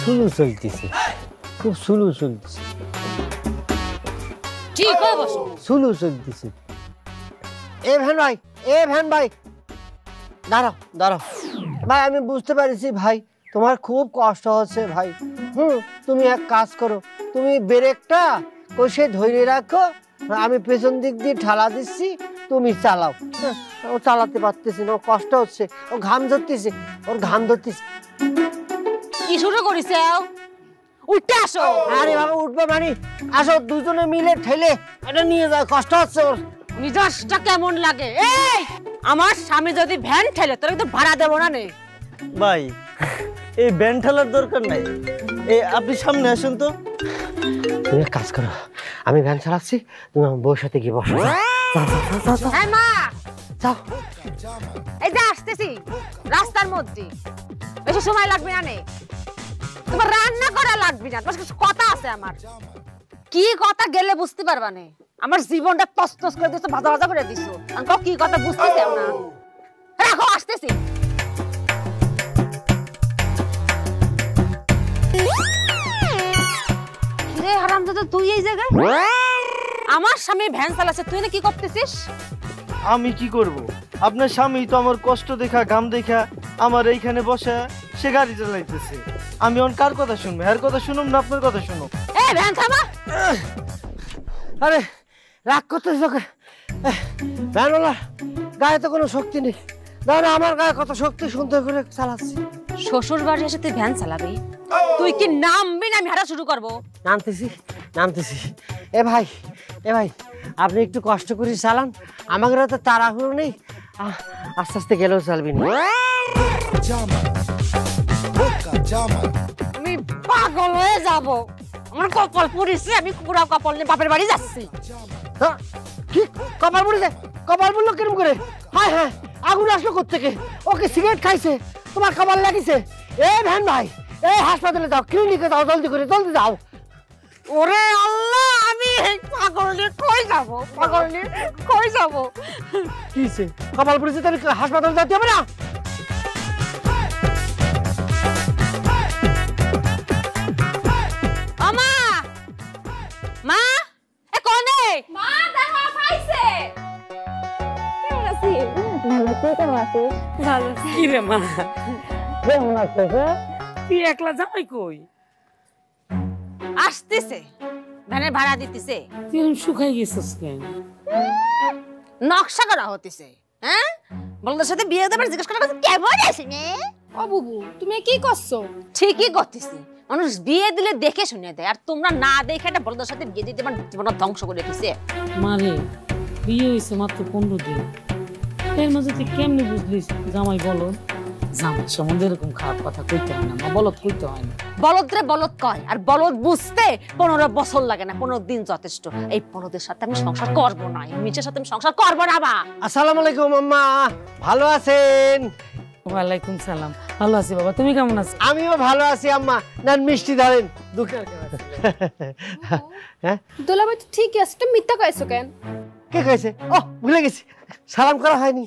Slow চলতেছে, খুব slow চলতেছে। ঠিক হয়ে বসো। স্লো চলতেছে। এ ভ্যান ভাই, এ ভ্যান ভাই, দাঁড়াও দাঁড়াও ভাই, আমি বুঝতে পারছি ভাই তোমার খুব কষ্ট হচ্ছে ভাই। তুমি এক কাজ করো, তুমি ব্রেকটা কষে ধরে রাখো, আমি পেছন দিক দিয়ে ঠালা দিচ্ছি, তুমি চালাও। ও চালাতে পারতেছি না, ও কষ্ট হচ্ছে, ও ঘাম ধরতেছে, ওর ঘাম ধরতেছে। কি শুরু করিস? উঠতে আসো। আরে বাবা উঠবে মানে, আসো দুজনে মিলে ঠেলে এটা নিয়ে যাও, কষ্ট হচ্ছে ওর। মিজাজটা কেমন লাগে? এই আমার স্বামী যদি ভ্যান ঠেলে তোর তো ভাড়া দেবো না নে। ভাই এই ভ্যান ঠেলার দরকার নাই, আপনি সামনে আসুন তো। তুমি এক কাজ করো, আমি ভ্যান চালাচ্ছি, তুমি আমার বউর সাথে গিয়ে বসো। হ্যাঁ মা, যাও। এই যে আসতেছি রাস্তার মধ্যে, বেশি সময় লাগবে না নে। তোমার রান্না করা লাগবে না, তোমার কিছু কথা আছে আমার। কি কথা গেলে বুঝতে পারবা না, আমার জীবনটা তছনছ করে দিছো, ভাজা ভাজা করে দিছো। আমি কি কথা বুঝতে চাও না? রাখো, আসতেছি। কিরে হারামজাদা, তুই এই জায়গায়? আমার স্বামী ভ্যান চালাচ্ছে, তুই না কি করতেছিস? আমি কি করব? আপনার স্বামী তো আমার কষ্ট দেখা, ঘাম দেখা আমার এইখানে বসে সে গাড়ি চালাইতেছে। আমি অন কার কথা শুনবো? এর কথা শুনুম না আপনার কথা শুনো? এই ভ্যান থামা। আরে রাগ করতেছ ভ্যানওয়ালা, গায়ে তো কোনো শক্তি নেই। না আমার গায়ে কত শক্তি, সুন্দর করে চালাচ্ছি। শ্বশুর বাড়ি এসে তুই ভ্যান চালাবি? তুই কি নামবি না আমি হাঁটা শুরু করবো? নামতেছি নামতেছি। এ ভাই, এ ভাই, আপনি একটু কষ্ট করে চালান, আমাদের তো তাড়াহুড়ো নেই, আস্তে আস্তে গেলেও চলবি না। আমি পাগল হয়ে যাব, আমার কপাল পুড়িছে, আমি পুরা কপাল নিয়ে বাপের বাড়ি যাচ্ছি। কি কপাল পুড়েছে? কপাল পুড়লো কিরম করে? হ্যাঁ হ্যাঁ, আগুন আসলো কোত্থেকে? ওকে সিগারেট খাইছে, তোমার কপাল লাগিছে। এ ভ্যান ভাই, এই হাসপাতালে যাও, ক্লিনিকে যাও, জলদি করে, জলদি যাও। ওরে আল্লাহ, আমি এই পাগল নিয়ে কই যাব? পাগল নিয়ে কই যাব? কি হয়েছে? কপাল পুড়েছে, তাহলে হাসপাতালে যেতে হবে না? আমা, মা, এ কোনে? মা দেখা পাইছে। কেমন আছিস? ভালো, তুই কেমন আছিস? ভালো। কি রে মা, কেমন আছে? তুই একলা জামাই কই? আসতেছে, ভ্যানের ভাড়া দিতেছে। তুই শুকাই গেছিস কেন? নকশা করা হতেছে। হ্যাঁ, বলদের সাথে বিয়ে দেবার জিজ্ঞেস করা কেমন আছে নে? ও বুবু, তুমি কি করছো? ঠিকই করতেছি, মানুষ বিয়ে দিলে দেখে শুনে দেয়, আর তোমরা না দেখে এটা বলদের সাথে বিয়ে দিতে আমার জীবনটা ধ্বংস করে রেখেছে। মারে বিয়ে হয়েছে মাত্র 15 দিন, এর মাঝে তুই কেমনি বুঝলিস জামাই বলো? জামাই সম্বন্ধে এরকম খারাপ কথা কইতে হয় না মা, বলদ কইতে হয় না। বলদরে বলদ কয়, আর বলদ বুঝতে 15 বছর লাগে না, 15 দিন যথেষ্ট। এই বলদের সাথে আমি সংসার করবো না, এই মিছের সাথে আমি সংসার করবো না। বা আসসালামু আলাইকুম আম্মা, ভালো আছেন? ওয়ালাইকুম সালাম, ভালো আছি বাবা, তুমি কেমন আছো? আমিও ভালো আছি আম্মা। নেন মিষ্টি ধরেন। হ্যাঁ, দুলাভাই তো ঠিকই আছে, তুমি মিথ্যা কইছো কেন? কে কইছে? ও ভুলে গেছি, সালাম করা হয়নি।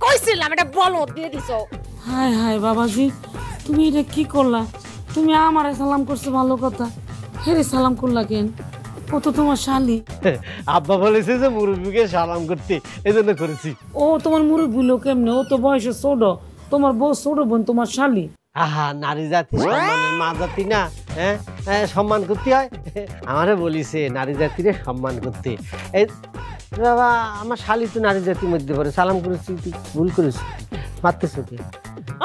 কইছিলাম এটা বলদ দিয়ে দিছো। হায় হায় বাবাজি, তুমি এটা কি করলা? তুমি আমারে সালাম করছো ভালো কথা, হেরে সালাম করলা কেন? ও তো তোমার শালি। আব্বা বলেছে যে মুরব্বীকে সালাম করতে, এজন্য করেছি। ও তোমার মুরব্বি লোক কেমনে? ও তো বয়সে ছোট, তোমার বউ ছোট বোন তোমার শালি। আহা, নারী জাতি সম্মানের মা জাতি না, হ্যাঁ সম্মান করতে হয়। আমারে বলিছে নারী জাতিরে সম্মান করতে। এই বাবা, আমার শালি তো নারী জাতির মধ্যে পড়ে, সালাম করেছি, তুই ভুল করেছি, মারতেছ কি?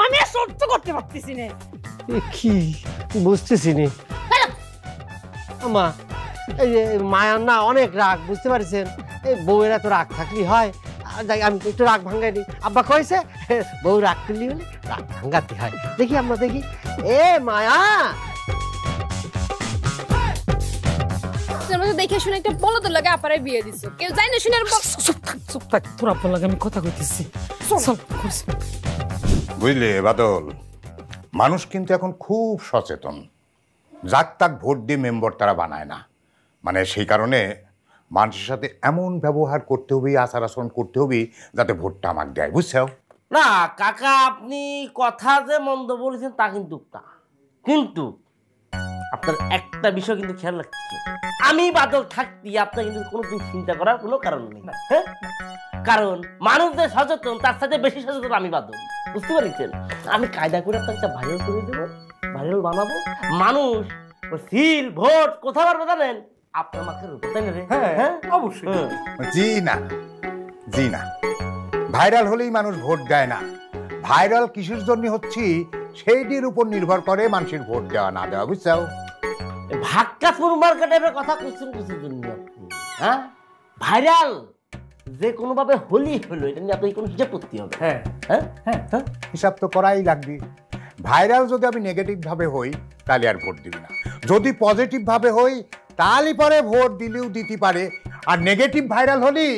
আমি আর সহ্য করতে পারতেছি না। কি বুঝতেছি নি আমা, এই যে মায়ার না অনেক রাগ, বুঝতে পারছেন? এই বউয়েরা তো রাগ থাকলেই হয়, আমি একটু রাগ ভাঙ্গাই নি। আব্বা কইছে বউ রাগ করলি হলে রাগ ভাঙ্গাতে হয়। দেখি আমরা দেখি। এ মায়া, দেখে শুনে একটা বলদের লাগে আপারে বিয়ে দিছো, কেউ জানে না শুনে। চুপ থাক, তোর আপনার লাগে আমি কথা কইতেছি। বুঝলে বাদল, মানুষ কিন্তু এখন খুব সচেতন, যাক তাক ভোট দিয়ে মেম্বার তারা বানায় না। মানে সেই কারণে মানুষের সাথে এমন ব্যবহার করতে হবে, আচার আচরণ করতে হবে যাতে ভোটটা আমাকে দেয়, বুঝছো? না কাকা, আপনি কথা যে মন্দ বলেছেন তা কিন্তু না, কিন্তু আপনার একটা বিষয় কিন্তু খেয়াল রাখতে হবে। আমি বাদল থাকতে আপনার কিন্তু কোনো চিন্তা করার কোনো কারণ নেই, হ্যাঁ? কারণ মানুষ যে সচেতন তার সাথে বেশি সচেতন আমি বাদল, বুঝতে পারছেন? আমি কায়দা করে আপনার একটা ভাইরাল করে দেবো, ভাইরাল বানাবো, মানুষ সিল ভোট কোথা পারবে জানেন? আপনার মাকে রূপ, তাই না রে? হ্যাঁ অবশ্যই। জি না, জি না, ভাইরাল হলেই মানুষ ভোট দেয় না। ভাইরাল কিসের জন্য হচ্ছে সেইটির উপর নির্ভর করে মানুষের ভোট দেওয়া না দেওয়া, বুঝছো? ভাক্কা ফুরমার কাটার কথা কোশ্চেন কোশ্চেন জন্য হ্যাঁ, ভাইরাল যে কোনো ভাবে হলি হলো, এটা নিয়ে আপনাকে কোনো হিসাব করতে হবে। হ্যাঁ হ্যাঁ হ্যাঁ হ্যাঁ, হিসাব তো করাই লাগবে। ভাইরাল যদি আমি নেগেটিভ ভাবে হই তাহলে আর ভোট দিবি না, যদি পজিটিভ ভাবে হই তাহলে পরে ভোট দিলেও দিতে পারে। আর নেগেটিভ ভাইরাল হলি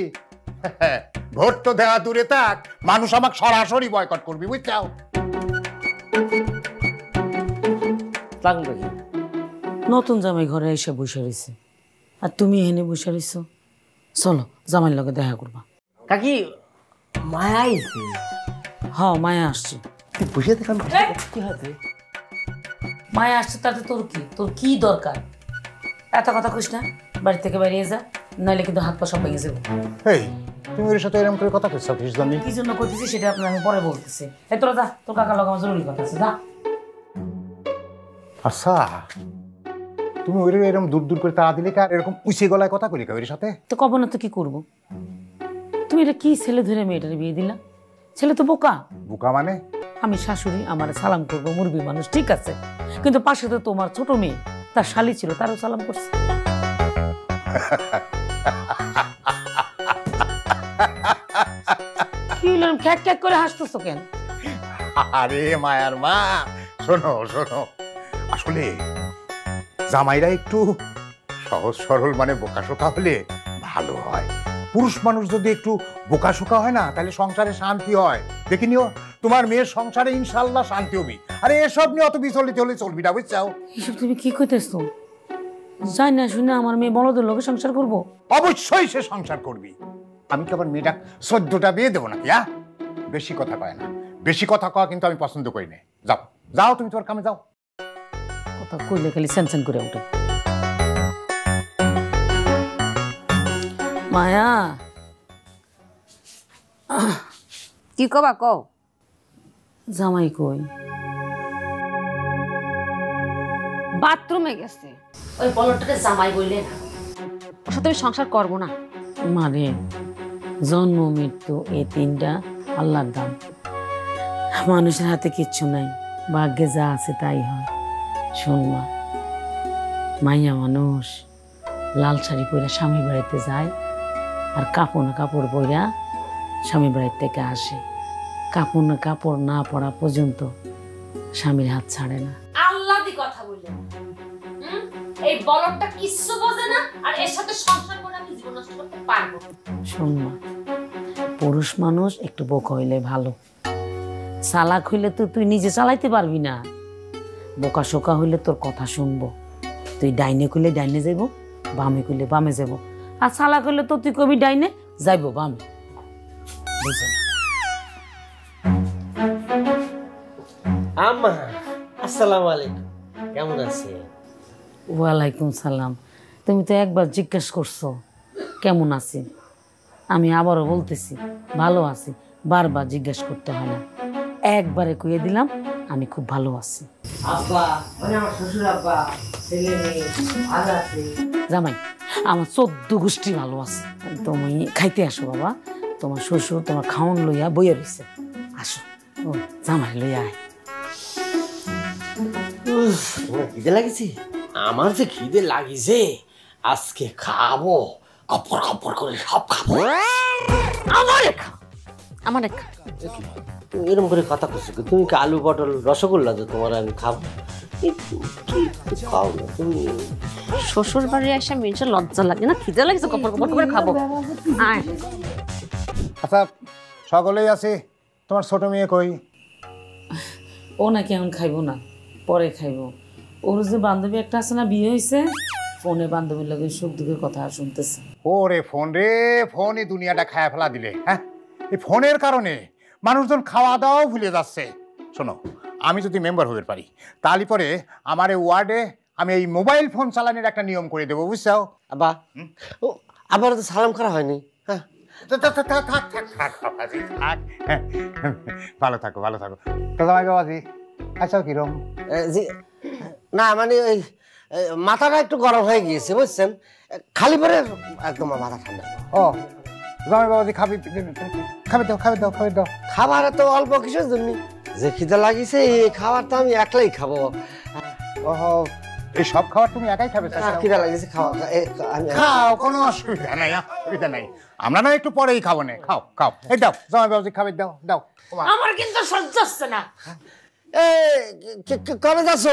ভোট তো দেওয়া দূরে থাক, মানুষ আমাকে সরাসরি বয়কট করবি, বুঝছাও? নতুন জামাই ঘরে এসে বসে রয়েছে আর তুমি এখানে বসে রয়েছো। চলো জামাইয়ের লগে দেখা করবা। কাকি মায়া আইছে? হ্যাঁ মায়া আসছে। বসে দেখলাম কি হয়েছে? মায়া আসছে তাতে তোর কি, তোর কি দরকার? এত কথা কইস না, বাড়ি থেকে বেরিয়ে যা, নাইলে কিন্তু হাত পা সব ভেঙে যাবো। এই তুমি ওর সাথে এরকম করে কথা কইছো কিস জানি? কি জন্য কইতেছি সেটা আপনার আমি পরে বলতেছি। এই তোরা যা, তোর কাকার লগে আমার জরুরি কথা আছে, যা। আচ্ছা তুমি ওই এরকম দূর দূর করে তাড়া দিলে কার এরকম উঁচে গলায় কথা কইলি ওর সাথে? তো কব না তো কি করবো? তুমি এটা কি ছেলে ধরে মেয়েটার বিয়ে দিলা? ছেলে তো বোকা। বোকা মানে? আমি শাশুড়ি, আমার সালাম করবো, মুরবি মানুষ, ঠিক আছে, কিন্তু পাশে তো তোমার ছোট মেয়ে, তার শালি ছিল, তারও সালাম করছে। কি হলো খ্যাক খ্যাক করে হাসতেছো কেন? আরে মায়ার মা, শোনো শোনো, আসলে জামাইরা একটু সহজ সরল মানে বোকাশোকা হলে ভালো হয়। পুরুষ মানুষ যদি একটু বোকাশোকা হয় না তাহলে সংসারে শান্তি হয়। দেখি নিও তোমার মেয়ের সংসারে ইনশাল্লাহ শান্তি হবে। আরে এসব নিয়ে অত বিচলিত হলে চলবি না, বুঝছাও? এসব তুমি কি কইতেছো? যাই না শুনে আমার মেয়ে বলদের লোকে সংসার করবো? অবশ্যই সে সংসার করবি। আমি তো আবার মেয়েটা 14টা বিয়ে দেবো নাকি? বেশি কথা কয় না, বেশি কথা কওয়া কিন্তু আমি পছন্দ করি না। যাও যাও, তুমি তোমার কামে যাও। কথা কইলে খালি স্যানস্যান করে ওঠে। মায়া কি কবা কও? জামাই কই? বাথরুমে গেছে। ওই বলটাকে জামাই বললে না, ওর সাথে আমি সংসার করবো না। মারে জন্ম মৃত্যু এই তিনটা আল্লাহর দান, মানুষের হাতে কিচ্ছু নাই, ভাগ্যে যা আছে তাই হয়। শোন মা, মাইয়া মানুষ লাল শাড়ি পরে স্বামী বাড়িতে যায় আর কাপড় না কাপড় পরা স্বামী বাড়ির থেকে আসে। কাপড় না কাপড় না পরা পর্যন্ত স্বামীর হাত ছাড়ে না। আল্লাহ দি কথা বললে এই বলদটা কিচ্ছু বোঝে না, আর এর সাথে সংসার করে আমি জীবন নষ্ট করতে পারবো না। শোন মা, পুরুষ মানুষ একটু বোকা হইলে ভালো, চালাক হইলে তো তুই নিজে চালাইতে পারবি না। বোকা শোকা হইলে তোর কথা শুনবো, তুই ডাইনে কইলে ডাইনে যাইব, বামে কইলে বামে যাব, আর চালাক হইলে তো তুই কবি ডাইনে যাইব বামে। বুঝলি? আম্মা আসসালামু আলাইকুম, কেমন আছেন? ওয়ালাইকুম সালাম। তুমি তো একবার জিজ্ঞেস করছো কেমন আছি, আমি আবারও বলতেছি ভালো আছি। বারবার জিজ্ঞেস করতে হয় না, একবারে কইয়ে দিলাম আমি খুব ভালো আছি। জামাই আমার 14 গোষ্ঠী ভালো আছে। তুমি খাইতে আসো বাবা, তোমার শ্বশুর তোমার খাওয়ান লইয়া বইয়া রয়েছে, আসো। ও জামাই লইয়া আয়। খিদে লাগিছে? আমার যে খিদে লাগিছে, আজকে খাবো, কপর কপর করে সব খাবো। আমার তুমি এরকম করে কথা করছো, তুমি কি আলু পটল রসগোল্লা যে তোমার আমি খাবো? খাও না তুমি। শ্বশুর বাড়ি এসে মিনছে লজ্জা লাগে না? খিদে লাগছে, কপর কপর করে খাবো। আয়। আচ্ছা সকলেই আছে, তোমার ছোট মেয়ে কই? ও নাকি এখন খাইবো না, পরে খাইবো। ওর যে বান্ধবী একটা আছে না, বিয়ে হয়েছে, ফোনে বান্ধবীর লগে সুখ দুঃখের কথা শুনতেছে। ওরে ফোন রে, ফোনই দুনিয়াটা খায়া ফেলা দিলে। হ্যাঁ, এই ফোনের কারণে মানুষজন খাওয়া দাওয়াও ভুলে যাচ্ছে। শোনো, আমি যদি মেম্বার হতে পারি তাহলে পরে আমার এই ওয়ার্ডে আমি এই মোবাইল ফোন চালানোর একটা নিয়ম করে দেবো, বুঝছো? আব্বা, ও আবার তো সালাম করা হয়নি। হ্যাঁ, ভালো থাকো, ভালো থাকো। তো জামাই বাবাজি আচ্ছা কিরম? না মানে ওই মাথাটা একটু গরম হয়ে গিয়েছে, বুঝছেন? খালি পরে একদম মাথা ঠান্ডা। ও জামাই বাবাজি খাবি, খাবে দাও, খাবে দাও, খাবে দাও। খাবার তো অল্প কিসের জন্য, যে খিদে লাগিয়েছে এই খাবার তো আমি একলাই খাবো। ওহো, এই সব খাবার তুমি একাই খাবে? খিদে লাগিয়েছে, খাওয়া খাও, কোনো অসুবিধা নাই, অসুবিধা নাই। আমরা না একটু পরেই খাবো না, খাও খাও। এই দাও জামাই বাবাজি খাবে দাও, দাও। আমার কিন্তু সহ্য হচ্ছে না। কবে যাচ্ছ?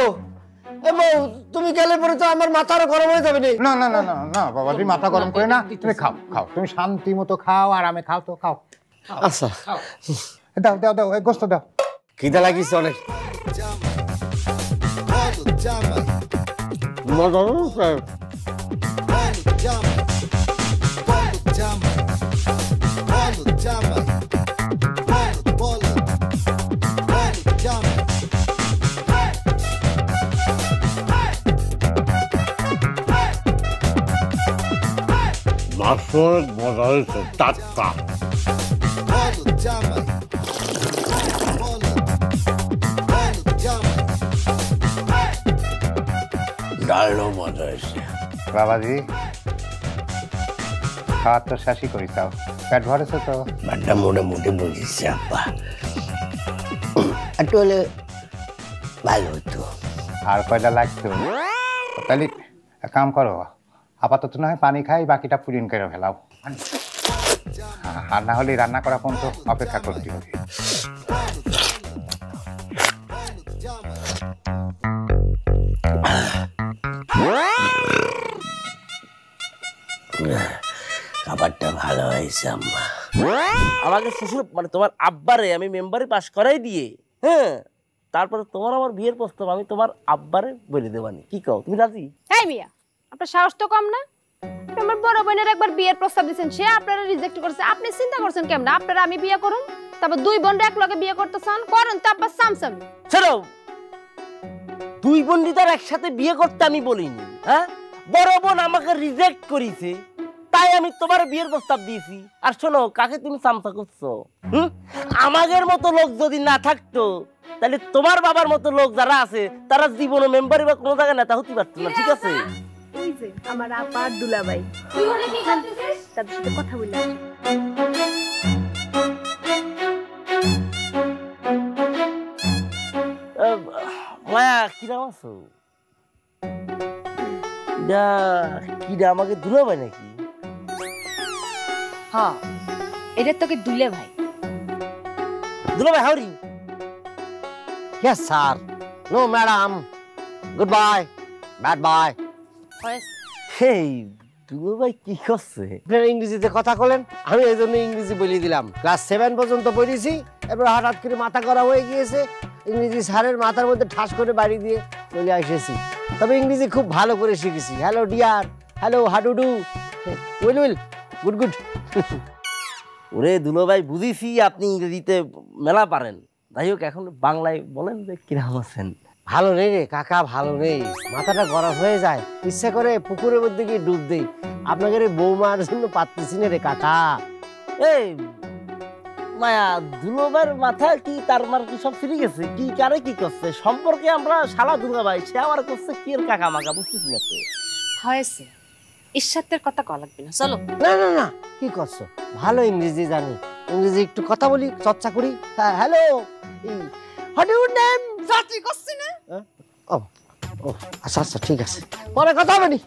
তুমি গেলে পরে তো আমার মাথারও গরম হয়ে যাবে। না না না না না বাবাজি, মাথা গরম করে না, তুমি খাও খাও, তুমি শান্তি মতো খাও, আরামে খাও। তো খাও। আচ্ছা দাও দাও দাও, এই গোস্ত দাও। খিদে লাগিয়েছে অনেক। মাছ মজা হয়েছে, টাটকা। ডালও মজা হয়েছে। বাবাজি খাওয়ার তো শেষই করি, তাও পেট ভরেছে তো? পেটটা মোটামুটি বুঝেছি আব্বা, একটু হলে ভালো হতো। আর কয়টা লাগতো? তাহলে এক কাম করো, আপাতত না হয় পানি খাই, বাকিটা পুরিন করে ফেলাও। আর না হলে রান্না করা পর্যন্ত অপেক্ষা করতে হবে। খাবারটা ভালো হয়েছে আম্মা। আমাকে শ্বশুর মানে তোমার আব্বারে আমি মেম্বারে পাস করাই দিয়ে, হ্যাঁ, তারপরে তোমার আমার বিয়ের প্রস্তাব আমি তোমার আব্বারে বলে দেবানি। কি কও, তুমি রাজি? এই মিয়া, আপনার সাহস তো কম না? আমার বড় বোনের একবার বিয়ের প্রস্তাব দিয়েছেন, সে আপনারা রিজেক্ট করেছে। আপনি চিন্তা করছেন কেমন আপনারা আমি বিয়ে করুন? তারপর দুই বোনরা এক লগে বিয়ে করতে চান, করেন তো আব্বা সামসাম। ছেড়ো, দুই বোন তার একসাথে বিয়ে করতে আমি বলিনি। হ্যাঁ, বড় বোন আমাকে রিজেক্ট করেছে, তাই আমি তোমার বিয়ের প্রস্তাব দিয়েছি। আর শোনো, কাকে তুমি সামসা করছো? আমাদের মতো লোক যদি না থাকতো তাহলে তোমার বাবার মতো লোক যারা আছে তারা জীবনে মেম্বারে বা কোনো জায়গায় নেতা হতে পারতো না। ঠিক আছে? এই যে আমার আপা দুলাভাই, তুই ওরে কি করতেছিস? তাদের সাথে কথা বলে আসি। মায়া, কিরাম আছো? কিরা আমাকে দুলাভাই নাকি? হ্যাঁ, এটা তোকে দুলে ভাই। দুলাভাই হাউরি? Yes, sir. No, madam. Goodbye. Bad bye. হেই, দুলাভাই কি করছে? আপনারা ইংরেজিতে কথা বলেন, আমি এই জন্য ইংরেজি বলে দিলাম। ক্লাস 7 পর্যন্ত পড়েছি, এবার হঠাৎ করে মাথা করা হয়ে গিয়েছে, ইংরেজি স্যারের মাথার মধ্যে ঠাস করে বাড়ি দিয়ে চলে এসেছি। তবে ইংরেজি খুব ভালো করে শিখেছি। Hello dear, hello how do do, well well, good good. ওরে দুলাভাই, বুঝিছি আপনি ইংরেজিতে মেলা পারেন। যাই হোক, এখন বাংলায় বলেন যে কিরকম আছেন? ভালো নেই রে কাকা, ভালো নেই, মাথাটা গরম হয়ে যায়, ইচ্ছা করে পুকুরের মধ্যে গিয়ে ডুব দেই। আপনাকে বৌমার জন্য পারতেছি না রে কাকা। এই মায়া, দুলাভাইয়ের মাথা কি তার মার কি সব ফিরে গেছে? কি কারে কি করছে সম্পর্কে? আমরা শালা দুলাভাই, সে আমার করছে কি এর কাকা মাকা, বুঝতেছি না তো। হয়েছে, ঈশ্বরের কথা কল লাগবে না, চলো। না না না, কি করছো? ভালো ইংরেজি জানি, ইংরেজি একটু কথা বলি, চর্চা করি। হ্যাঁ, হ্যালো, হোয়াট ইউ নেম? যাত্রী করছি না? ও ও, আচ্ছা আচ্ছা, ঠিক আছে, পরে কথা হবে নি।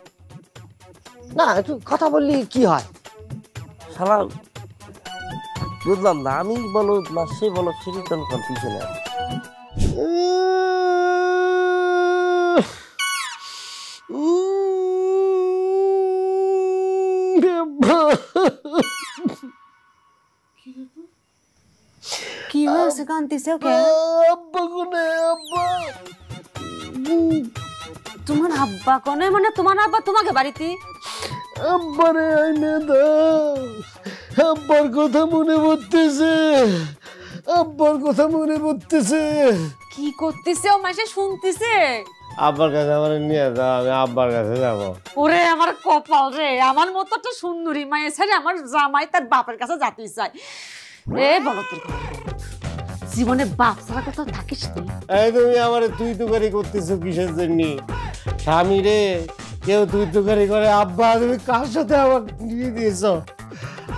না, একটু কথা বললি কি হয়? শালা বুঝলাম না, আমি বলো না সে বলো, সেটি তো কনফিউশন আছে। কি হয়েছে কান্তিছে? ওকে তোমার আব্বা কোনে? মানে তোমার আব্বা তোমাকে বাড়িতে? আব্বারে আইনে দাও, আব্বার কথা মনে পড়তেছে, আব্বার কথা মনে পড়তেছে। কি করতেছে ও মাসে শুনতেছে? আব্বার কাছে আমার নিয়ে যাও, আমি আব্বার কাছে যাবো। ওরে আমার কপাল রে, আমার মতো একটা সুন্দরী মায়ের ছেড়ে আমার জামাই তার বাপের কাছে যেতে চায়। এ বলো তোর জীবনে বাপ ছাড়া কোথাও থাকিস তুই? এই তুমি আমার তুই তুকারি করতেছো কিসের জন্য? স্বামী রে কেউ তুই তুকারি করে? আব্বা তুমি কার সাথে আমার নিয়ে দিয়েছ?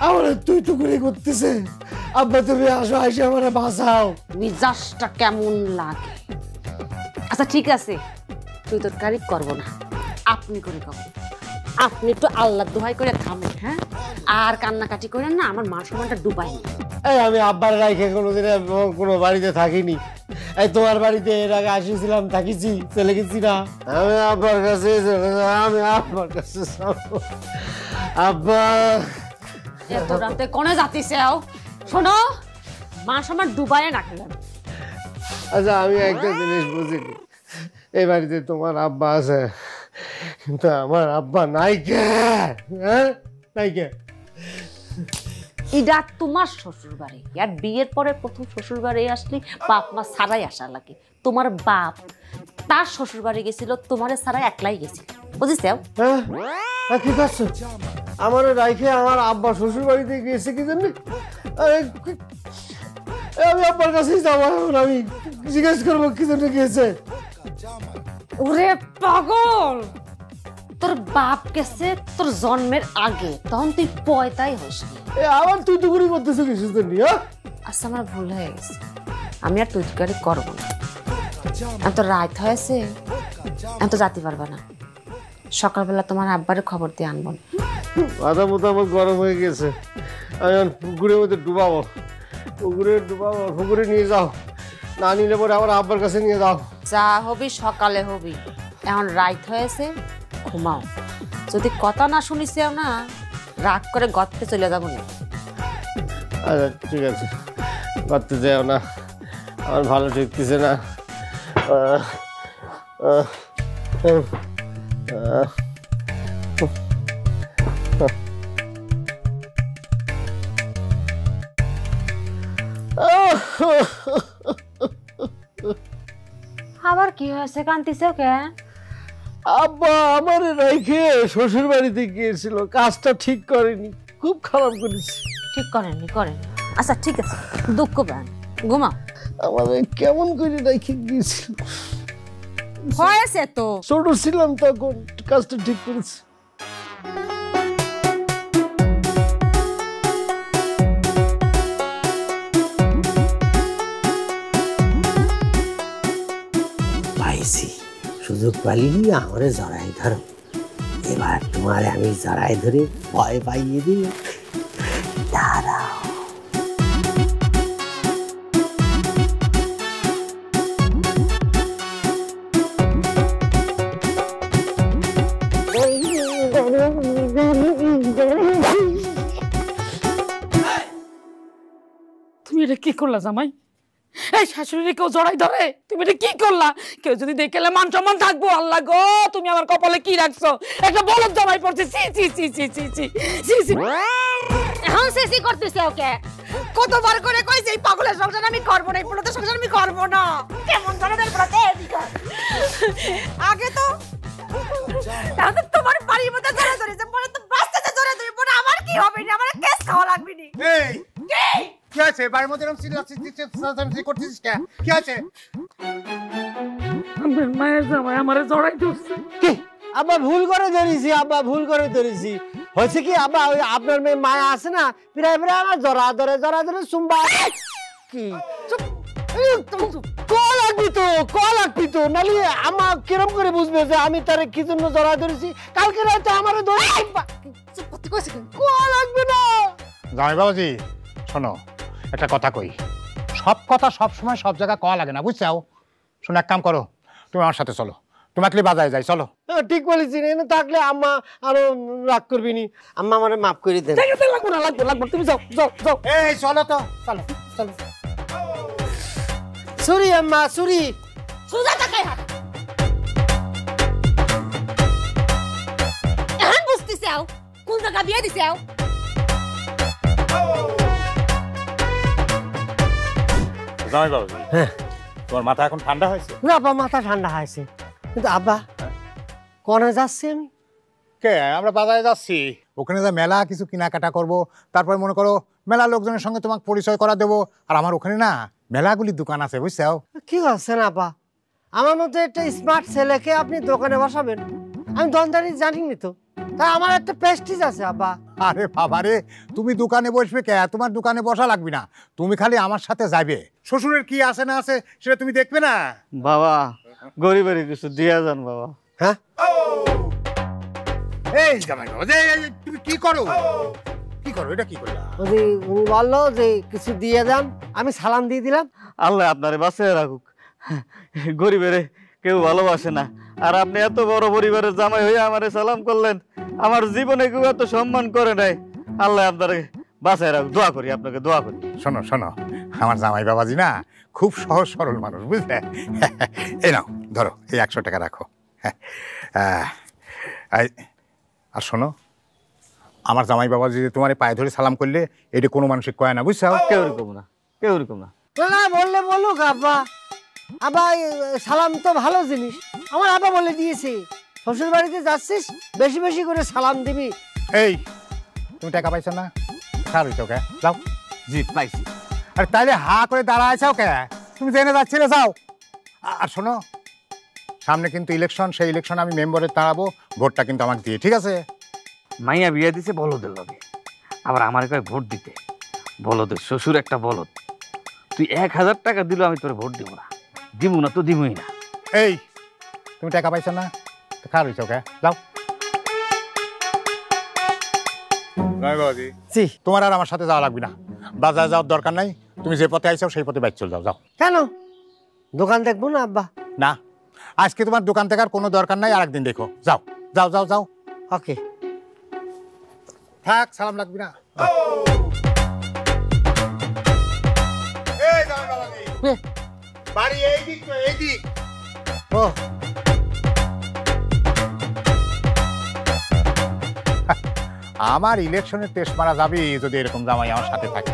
আমার তুই তুকারি করতেছে। আব্বা তুমি আসো, এসে আমার বাঁচাও। মিজাজটা কেমন লাগে? আচ্ছা ঠিক আছে, তুই তোর কারি করবো না, আপনি করে খাবো। আপনি একটু আল্লাহ দোহাই করে থামেন, হ্যাঁ? আর কান্নাকাটি করেন না, আমার মান সম্মানটা ডুবাই। এই আমি আব্বার রাইখে কোনোদিন কোনো বাড়িতে থাকিনি। এই তোমার বাড়িতে এর আগে আসিছিলাম, থাকিছি, চলে গেছি না। আমি আব্বার কাছে আমি আব্বার কাছে আব্বা এত রাতে কোনে যাতিছে? শোনো, মান সম্মান ডুবাই রাখলেন। আচ্ছা আমি একটা জিনিস বুঝিনি, এই বাড়িতে তোমার আব্বা আছে কিন্তু আমার আব্বা নাই কে? হ্যাঁ নাই কে? এটা তোমার শ্বশুর বাড়ি, আর বিয়ের পরে প্রথম শ্বশুর বাড়ি আসলে বাপ মা ছাড়াই আসা লাগে। তোমার বাপ তার শ্বশুর বাড়ি গেছিল, তোমার ছাড়া একলাই গেছিল, বুঝেছো? হ্যাঁ কি করছো? আমার রাইখে আমার আব্বা শ্বশুর বাড়িতে গিয়েছে কি জন্য? আমি আব্বার কাছেই যাবো, আমি জিজ্ঞেস করবো কি জন্য গিয়েছে। ওরে পাগল, তোর বাপ গেছে তোর জন্মের আগে, তখন তুই পয়তাই হসনি। আবার তুই তুকুরি করতেছো কিসের জন্য? আচ্ছা আমার ভুল হয়ে গেছে, আমি আর তুই তুকারি করবো না। এত রাত হয়েছে, এত যেতে পারবে না। সকালবেলা তোমার আব্বারে খবর দিয়ে আনবো। মাথা মতো আমার গরম হয়ে গেছে, আমি পুকুরের মধ্যে ডুবাবো। পুকুরে ডুবাবো, পুকুরে নিয়ে যাও, না নিলে পরে আমার আব্বার কাছে নিয়ে যাও। যা হবি সকালে হবি, এখন রাত হয়েছে, ঘুমাও। যদি কথা না শুনিসেও না, রাগ করে গর্তে চলে যাবো না। আচ্ছা ঠিক আছে, গর্তে যাও না, আমার ভালো ঠেকতেছে না। আবার কি হয়েছে, কান্তিছে কে? আব্বা আমার রাইখে শ্বশুর বাড়িতে গিয়েছিল, কাজটা ঠিক করেনি, খুব খারাপ করেছে। ঠিক করেননি? আচ্ছা ঠিক আছে, দুঃখ পান, ঘুমাও। আমাদের কেমন করে রাইখে গিয়েছিল? হয়েছে তো, ছোট ছিলাম তখন, কাজটা ঠিক করেছে। পাইছি, সুযোগ পালি আমারে জড়াই ধরো। এবার তোমার আমি জড়াই ধরে ভয় পাইয়ে দিই। দাঁড়াও। তুমি এটা কি করলা জামাই? এই শাশুড়ি কেউ জড়াই ধরে? তুমি এটা কি করলা? কেউ যদি দেখলে মান সম্মান থাকবো? আল্লাহ গো, তুমি আমার কপালে কি রাখছো? একটা বলদ জামাই পড়ছে। সি সি সি সি সি সি সি সি। এখন সেসি করতেছে ওকে। কতবার করে কইছে এই পাগলের সংসার আমি করব না, এই পুরো সংসার আমি করব না। কেমন ধরনের প্রতে এদিকে আগে তো তাহলে তোমার বাড়ির মধ্যে জড়া ধরেছে, পরে তো বাচ্চাতে জড়া ধরে, পরে আমার কি হবে না? আমার কেস খাওয়া লাগবে নি। এই কি আছে বাড়ির মধ্যে এরকম চিল্লাচ্ছিস করতেছিস কে? কি আছে? আমার মায়ের জামাই আমারে জড়াই ধরছে। কি আব্বা ভুল করে ধরেছি, আব্বা ভুল করে ধরেছি। হয়েছে কি আব্বা, ওই আপনার মেয়ে মায়া আছে না, প্রায় প্রায় আমার জড়া ধরে সুম্বা। কি লাগবি তো নালি আমার কিরম করে বুঝবে যে আমি তারে কি জন্য জড়া ধরেছি? কালকে রাতে আমারে ধরে লাগবে না। জামাই বাবাজি শোনো, একটা কথা কই, সব কথা সব সময় সব জায়গায় কওয়া লাগে না, বুঝছাও? শোনো, এক কাম করো, তুমি আমার সাথে চলো, তোমাকে বাজায় যাই, চলো। ঠিক বলেছি, এনে থাকলে আম্মা আরো রাগ করবি নি। আম্মা আমারে মাফ করে দেন। লাগবো তুমি যাও যাও যাও। এই চলো তো, চলো চলো। সরি আম্মা, সরি। সুজা তাকাই হাত এখন বুঝতেছে কোন জায়গা বিয়ে দিছে। জামাই বাবু, হ্যাঁ তোমার মাথা এখন ঠান্ডা হয়েছে? না আব্বা, মাথা ঠান্ডা হয়েছে, কিন্তু আব্বা কনে যাচ্ছি আমি? কে? আমরা বাজারে যাচ্ছি, ওখানে যা মেলা কিছু কেনাকাটা করব, তারপরে মনে করো মেলা লোকজনের সঙ্গে তোমাকে পরিচয় করা দেবো। আর আমার ওখানে না মেলাগুলি দোকান আছে, বুঝছো? কি করছেন আব্বা? আমার মতো একটা স্মার্ট ছেলেকে আপনি দোকানে বসাবেন? আমি দোকানদারি জানিনি তো, তাই আমার একটা প্রেস্টিজ আছে আব্বা। আরে বাবা রে, তুমি দোকানে বসবে কে? তোমার দোকানে বসা লাগবে না, তুমি খালি আমার সাথে যাবে। শ্বশুরের কি আছে না আছে সেটা তুমি দেখবে না? বাবা গরিবের কিছু দিয়া যান বাবা। হ্যাঁ এই জামাই বাবা, তুমি কি করো? কি করো? এটা কি করলা? উনি বললো যে কিছু দিয়ে যান, আমি সালাম দিয়ে দিলাম। আল্লাহ আপনারে বাঁচিয়ে রাখুক। গরিবের কেউ ভালোবাসে না, আর আপনি এত বড় পরিবারের জামাই হয়ে আমারে সালাম করলেন। আমার জীবনে কেউ এত সম্মান করে নাই। আল্লাহ আপনারে বাঁচিয়ে রাখুক, দোয়া করি, আপনাকে দোয়া করি। শোনো শোনো, আমার জামাই বাবাজি না খুব সহজ সরল মানুষ, বুঝলে? এই নাও ধরো, এই 100 টাকা রাখো। আর শোনো, আমার জামাই বাবাজি তোমার পায়ে ধরে সালাম করলে এটা কোনো মানুষের কয় না, বুঝছো? কেউ এরকম না, কেউ এরকম না। না বললে বলুক আব্বা, আব্বা সালাম তো ভালো জিনিস। আমার আব্বা বলে দিয়েছে, শ্বশুর বাড়িতে যাচ্ছিস বেশি বেশি করে সালাম দিবি। এই তুমি টাকা পাইছো না? সার কে যাও। জি পাইছি। আরে তাইলে হা করে দাঁড়াইছাও কে? তুমি জেনে যাচ্ছিলে, যাও। আর শোনো, সামনে কিন্তু ইলেকশন, সেই ইলেকশন আমি মেম্বারে দাঁড়াবো, ভোটটা কিন্তু আমাকে দিয়ে, ঠিক আছে? মাইয়া বিয়া দিছে বলদের লগে, আবার আমার কয় ভোট দিতে। বলদের শ্বশুর একটা বলদ। তুই 1000 টাকা দিল, আমি তোর ভোট দিব না, দিব না তো দিবই না। এই তুমি টাকা পাইছো না? খার হইছো কে? যাও। জি। তোমার আর আমার সাথে যাওয়া লাগবে না, বাজারে যাওয়ার দরকার নাই। তুমি যে পথে আইছো সেই পথে বাইক চল যাও। যাও। কেন? দোকান দেখবো না আব্বা? না, আজকে তোমার দোকান থেকে আর কোনো দরকার নাই, আরেকদিন দেখো। যাও যাও যাও যাও। ওকে থাক, সালাম লাগবে না। বাড়ি এই দিক তো, এই দিক। ও আমার ইলেকশনের টেস্ট মারা যাবে যদি এরকম জামাই আমার সাথে থাকে।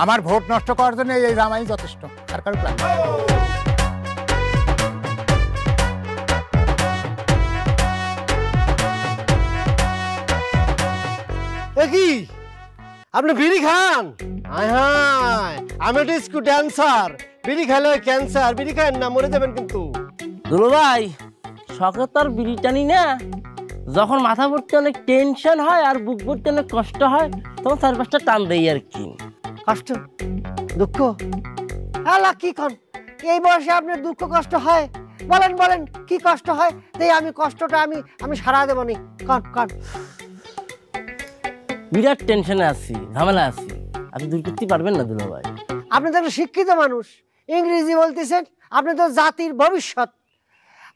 আমার ভোট নষ্ট করার জন্য এই জামাই যথেষ্ট, আর কারো প্ল্যান। কি আপনি বিড়ি খান? হায় হায়, আমি ডিস্কো ড্যান্সার, বিড়ি খেলে ক্যান্সার। বিড়ি খান না, মরে যাবেন কিন্তু। দুলো ভাই, শখে তো আর বিড়ি টানি না। যখন মাথা ভর্তি অনেক টেনশন হয় আর বুক ভর্তি অনেক কষ্ট হয়, তখন 4-5টা টান দেই আর কি। কষ্ট দুঃখ আলা কি কন? এই বয়সে আপনার দুঃখ কষ্ট হয়? বলেন বলেন কি কষ্ট হয়, তাই আমি কষ্টটা আমি সারা দেবো নি। কন কন। বিরাট টেনশনে আছি, ঝামেলা আছি। আপনি দূর করতে পারবেন না দুলো ভাই? আপনি তো একটা শিক্ষিত মানুষ, ইংরেজি বলতেছেন, আপনি তো জাতির ভবিষ্যৎ।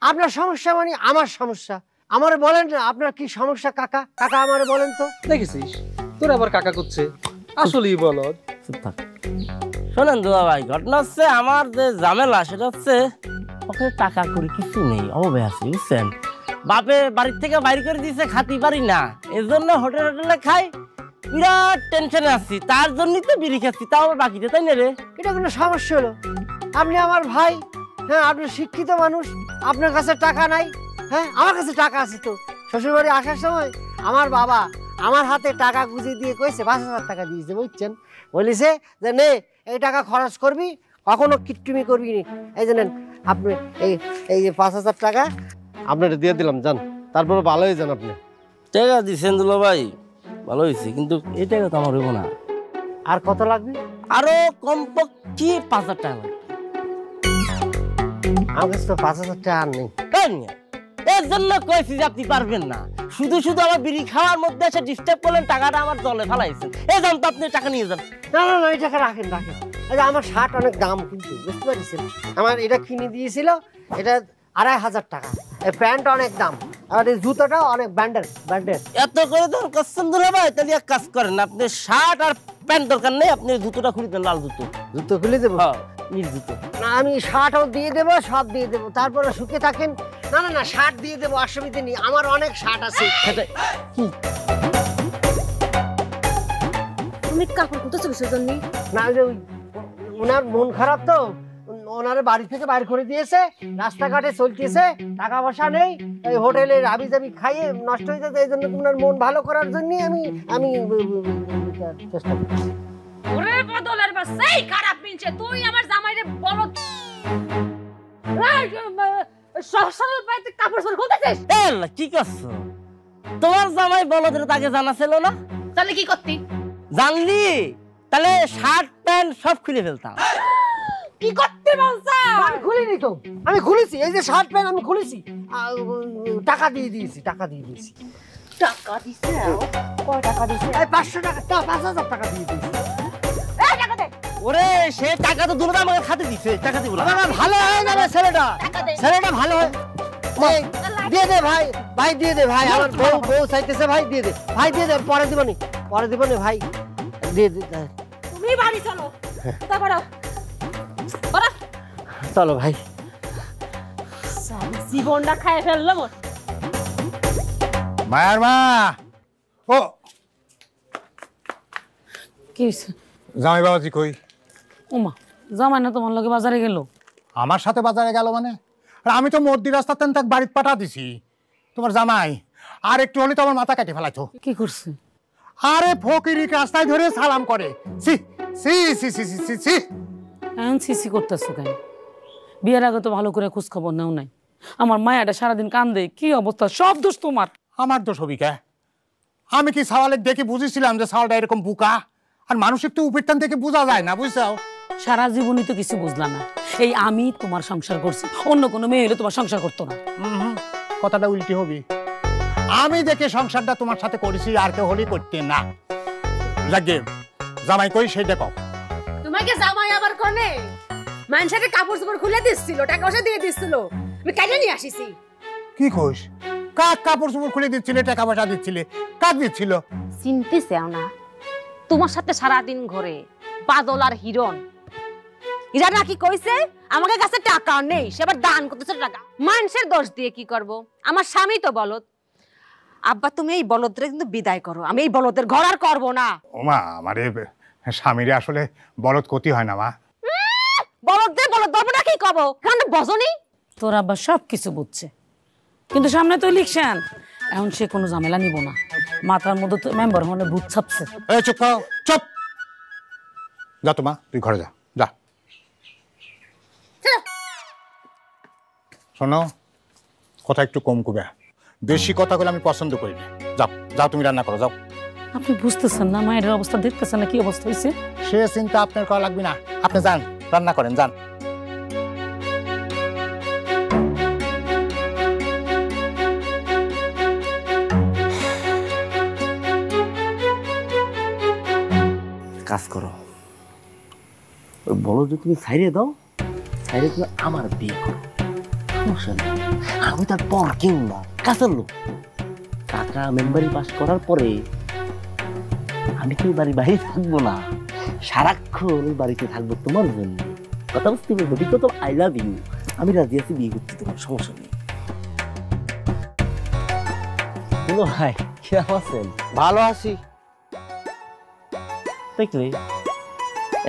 আপনার সমস্যা মানে আমার সমস্যা। আমারে বলেন না আপনার কি সমস্যা কাকা? কাকা আমারে বলেন তো। দেখেছিস তোর আবার কাকা করছে, আসলেই বলদ। শোনেন দুলা ভাই, ঘটনা হচ্ছে আমার যে ঝামেলা সেটা হচ্ছে ওখানে টাকা করে কিছু নেই, অভাবে আছে, বুঝছেন? বাপে বাড়ির থেকে বাইর করে দিয়েছে, খাতি পারি না, এর জন্য হোটেল হোটেলে খাই। বিরাট টেনশনে আছি, তার জন্যই তো বিড়ি খাচ্ছি, তাও বাকিতে, তাই না রে? এটা কোনো সমস্যা হলো? আপনি আমার ভাই, হ্যাঁ আপনি শিক্ষিত মানুষ, আপনার কাছে টাকা নাই? হ্যাঁ আমার কাছে টাকা আছে তো। শ্বশুরবাড়ি আসার সময় আমার বাবা আমার হাতে টাকা গুঁজে দিয়ে কইছে 5000 টাকা দিয়েছে, বুঝছেন? বলিছে যে নে এই টাকা খরচ করবি, কখনো কিট্টুমি করবি নি। এই জানেন আপনি এই যে 5000 টাকা আপনার দিয়ে দিলাম, যান। তারপরে ভালো হয়ে যান আপনি। টাকা দিচ্ছেন দুলো ভাই, ভালো হয়েছে, কিন্তু এই টাকা তো আমার হইব না। আর কত লাগবে? আরো কমপক্ষে 5000 টাকা লাগবে। আমার কাছে তো 5000 টাকা আর নেই। এর জন্য কইছি যে আপনি পারবেন না। শুধু শুধু আমার বিড়ি খাওয়ার মধ্যে এসে ডিস্টার্ব করলেন, টাকাটা আমার জলে ফেলাইছেন। এই যান তো, আপনি টাকা নিয়ে যান। না না না, এই টাকা রাখেন রাখেন। আমার শার্ট অনেক দাম কিন্তু, বুঝতে পারছেন? আমার এটা কিনে দিয়েছিল, এটা 2500 টাকা। এই প্যান্ট অনেক দাম, আর এই জুতোটাও অনেক ব্র্যান্ডের। এত করে ধর করছেন দুলা ভাই, তাহলে এক কাজ করেন, আপনি শার্ট আর প্যান্ট দরকার নেই, আপনি জুতোটা খুলে দেন, লাল জুতো। জুতো খুলে দেবো? হ্যাঁ, নীল জুতো। না আমি শার্টও দিয়ে দেবো, সব দিয়ে দেবো, তারপরে শুকে থাকেন। না না না, শার্ট দিয়ে দেবো, অসুবিধা নেই, আমার অনেক শার্ট আছে। কি তুমি কাপড় কোথাও চুষে জন্য? না ওই ওনার মন খারাপ তো, ওনার বাড়ি থেকে বাইর করে দিয়েছে, রাস্তাঘাটে চলতেছে, টাকা পয়সা নেই, এই হোটেলে হাবি জাবি খাইয়ে নষ্ট হয়ে যাচ্ছে। এই জন্য ওনার মন ভালো করার জন্যই আমি চেষ্টা করছি। ওরে বদলের বাচ্চা, এই খারাপ মিনছে, তুই আমার জামাইরে বলদ সরল পাইতে কাপড় চোপড় খুলতেছিস। কি করছো? তোমার জামাই বলদের তাকে জানা ছিল না? তাহলে কি করতি? জানলি তাহলে শার্ট প্যান্ট সব খুলে ফেলতাম। কি করতে বলছা? আমি খুলিনি তো, আমি খুলেছি, এই যে শার্ট প্যান্ট আমি খুলেছি, টাকা দিয়ে দিয়েছি। টাকা দিছে? কয় টাকা দিছে? 500 টাকা, 5000 টাকা দিয়ে দিয়েছি। এই টাকা দে। ওরে সে টাকা তো দুটো আমাকে খাতে দিছে, টাকা দিব না। ভালো হয়ে যাবে ছেলেটা, টাকা দে। ছেলেটা ভালো হয়। দিয়ে দে ভাই, ভাই দিয়ে দে ভাই, আমার বউ চাইতেছে, ভাই দিয়ে দে, ভাই দিয়ে দে, পরে দিবনি ভাই, দিয়ে দে। তুমি বাড়ি চলো, তারপর চলো ভাই। জীবনটা খায় ফেললো মোর। মায়ার মা, ও কি হয়েছে? জামাই বাবাজি কই? ওমা, জামাই না তোমার লগে বাজারে গেল? আমার সাথে বাজারে গেল মানে? আর আমি তো মধ্যি রাস্তাতে তাকে বাড়িতে পাঠা দিছি। তোমার জামাই আর একটু হলে তো আমার মাথা কেটে ফেলাইতো। কি করছে? আরে ফকিরি রাস্তায় ধরে সালাম করে। সি সি সি সি সি সি সি। এখন সিসি করতেছো কেন? বিয়ের আগে তো ভালো করে খোঁজ খবর নেও নাই। আমার মায়াটা সারাদিন কান্দে, কি অবস্থা? সব দোষ তোমার। আমার দোষ হবি কে? আমি কি সাওয়ালের দেখে বুঝেছিলাম যে সাওয়ালটা এরকম বুকা? আর মানুষের তো উপেরটান থেকে বোঝা যায় না, বুঝছাও? সারা জীবনই তো কিছু বুঝলাম না। এই আমি তোমার সংসার করছি, অন্য কোনো মেয়ে হলে তোমার সংসার করতো না। কথাটা উল্টি হবি। আমি দেখে সংসারটা তোমার সাথে করেছি, আর কেউ হলেই করতে না। লাগে জামাই কই সেইটা কও। তোমাকে জামাই আবার কোনে? মানুষের কাপড় চোপড় খুলে দিচ্ছিল, টাকা পয়সা দিয়ে দিচ্ছিল, আমি কাজে নিয়ে আসিছি। কি কইস? কাক কাপড় চোপড় খুলে দিচ্ছিলে, টাকা পয়সা দিচ্ছিলে? কাক দিচ্ছিল? চিনতে চাও না? তোমার সাথে সারাদিন ঘরে বাদল আর হিরণ, এরা নাকি কইছে আমাকে কাছে টাকা নেই, সে আবার দান করতেছে টাকা। মানুষের দোষ দিয়ে কি করব? আমার স্বামী তো বলদ। আব্বা তুমি এই বলদরে কিন্তু বিদায় করো, আমি এই বলদের ঘর আর করবো না। ওমা, আমার স্বামীরে আসলে বলদ ক্ষতি হয় না মা। বলদদের বলদ বলবো না কি কব? কেন বজনি? তোর আব্বা সব কিছু বুঝছে, কিন্তু সামনে তো ইলেকশন, এখন সে কোনো ঝামেলা নিব না। মাথার মধ্যে তো মেম্বার মনে ভূত ছাপছে। এই চুপ করো, চুপ। যা তো মা, তুই ঘরে যা, যা। শোনো, কথা একটু কম কবে, বেশি কথা বলে আমি পছন্দ করি না। যাও যাও, তুমি রান্না করো, যাও। আপনি বুঝতেছেন না মায়ের অবস্থা, দেখতেছেন না কি অবস্থা হয়েছে? সে চিন্তা আপনার করা লাগবে না, আপনি যান, রান্না করেন, যান। কাজ করো, ওই বলো যে তুমি সাইরে দাও, সাইরে তুমি আমার বিয়ে করো, সমস্যা নেই। আমি তার পর কিংবা কাছের লোক। কাকা মেম্বারি পাস করার পরে আমি কি বাড়ি বাইরে থাকবো না, সারাক্ষণ বাড়িতে থাকবো তোমার জন্য। কথা বুঝতে পারবো? দিকে তো আই লাভ ইউ, আমি রাজি আছি বিয়ে করতে, তোমার সমস্যা নেই। বলো ভাই, কিরকম আছেন? ভালো আছি। দেখলে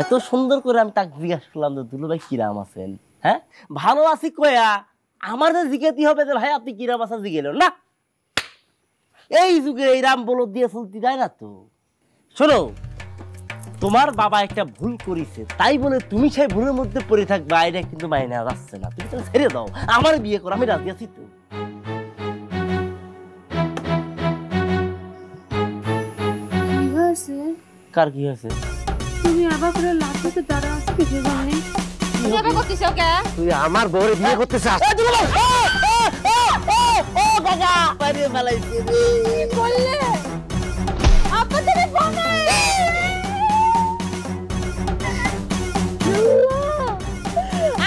এত সুন্দর করে আমি তাকে জিজ্ঞাসা করলাম যে দুলু ভাই কিরাম আছেন? হ্যাঁ, ভালো আছি কয়া আমার যে জিজ্ঞাসা হবে যে ভাই আপনি কিরাম আছেন জিজ্ঞেল না। এই যুগে এই রাম বলদ দিয়ে চলতে যায় না তো। শোনো, তোমার বাবা একটা ভুল করেছে, তাই বলে তুমি সেই ভুলের মধ্যে পড়ে থাকবে, এটা কিন্তু মাইনে যাচ্ছে না। তুমি তো ছেড়ে দাও, আমার বিয়ে করো, আমি রাজি আছি তো। কার কি হয়েছে? তুমি আবার করে লাঠি দাঁড়া আছে কিছু জানি। তুমি আবার করতেছো কে? তুই আমার বউরে বিয়ে করতে চাস? ও কাকা পারে ফেলাইছে রে। কি বললে? আপা তুমি কোনে?